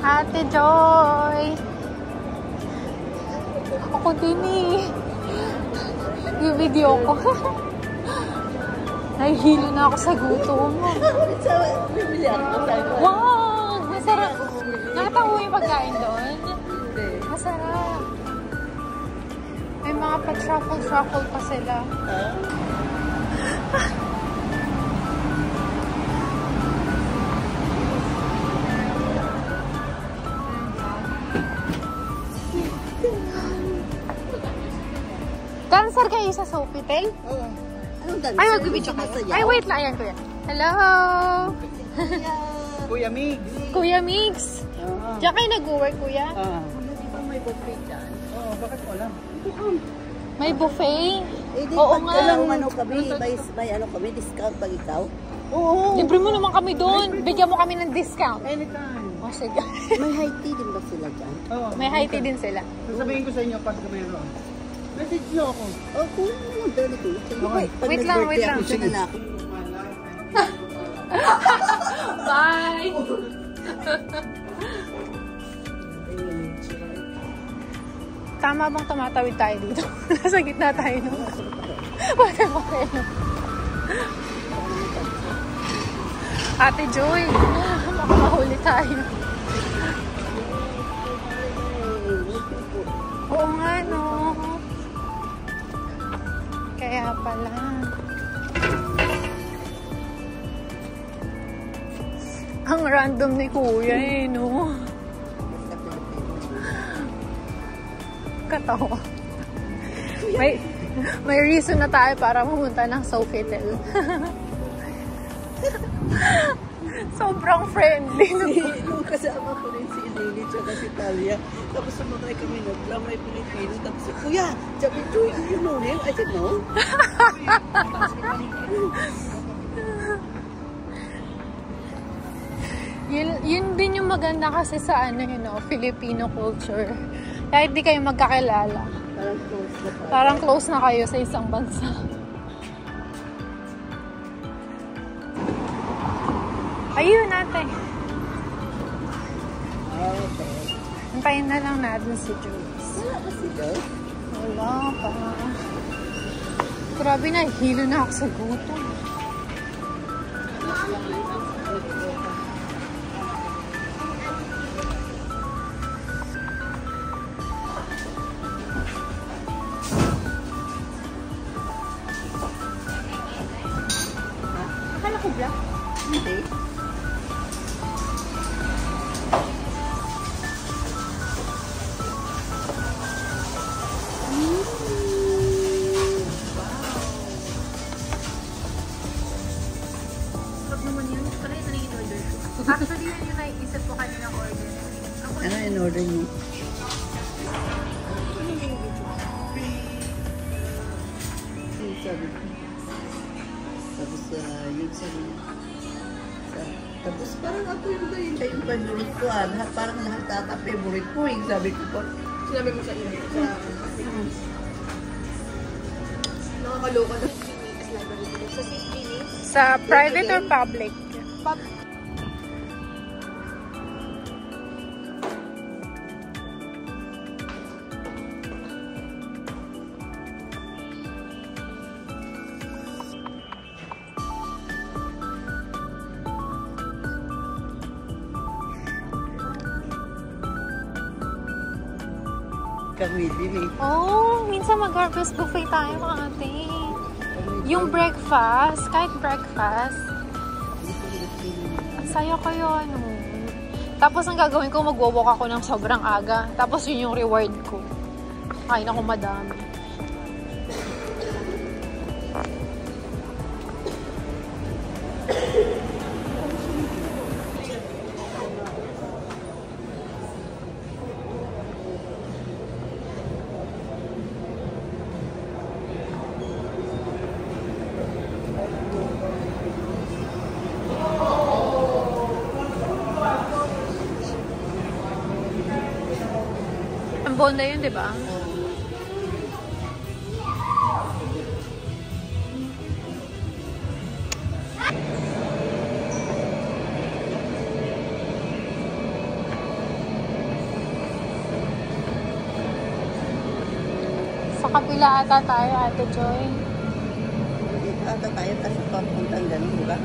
Ate Joy! Ako din eh. Yung video ko. Nahihilo na ako sa gutom. Wow! Masarap. Nakatawa yung pagkain doon? Masarap. May mga pa-truffle-truffle pa sila. Dancer kayo sa Sofitel? Oo. Anong dancer? Ay, mag-video kayo. Ay, wait lang. Ayan, kuya. Hello! Kuya Migs. Kuya Migs. Diyan kayo nag-work, kuya? Hindi ba may buffet dyan? Oo, bakit wala? May buffet? Eh, di Oo pag nga. ano kami, may ano kami, discount pag ikaw? Oo. Libre mo naman kami doon. Bigyan mo kami ng discount. Anytime. O, sige. May high tea din ba sila dyan? Oo. May high tea din sila. Sasabihin ko sa inyo pag mayroon. Message nyo ako. Oh, cool naman. Very good. Okay. Pag Wait lang, wait nag-birthday lang. ako, siya na ako. Bye! Tama bang tumatawid tayo dito? Nasa gitna tayo no? Bakit? Ate Joy, makamahuli tayo. Oo nga no. Kaya pala. Ang random ni kuya eh, no? Katawa. May reason na tayo para pumunta ng Sofitel. Sobrang friendly. Nung kasama ko rin si Lily tsaka si Talia. Tapos sumakay kami naglamay Pilipino. Tapos, Kuya, sabi, do you know him? I said, no. Yun din yung maganda kasi sa ano, you know, Filipino culture. Kahit di kayo magkakilala. Parang close na kayo sa isang bansa. Ayun natin. Okay. Antayin na lang natin si Jules. Wala ba si Joyce? Wala pa. Grabe na, hilo na ako sa gutom. Akala ko black. Hindi. Actually, yun yung naiisip ko kanina order. Ano in-order niyo? Tapos, yun sabi niya. Tapos, parang ako yung favorite ko. Parang lahat ata favorite ko. Sabi ko po. Sinabi mo sa iyo. Nakakaloka na sa CCTV. Sa private or public? Kamili. Oh, minsan mag-harvest buffet tayo mga ate. Yung breakfast, kahit breakfast. Ang saya kayo, ano. Tapos ang gagawin ko, mag-walk ako ng sobrang aga. Tapos yun yung reward ko. Kain ako madami. Bonda yun, di ba? Pila ata tayo, Ate Joy. Dito ata tayo kasi papuntang ganun, di ba?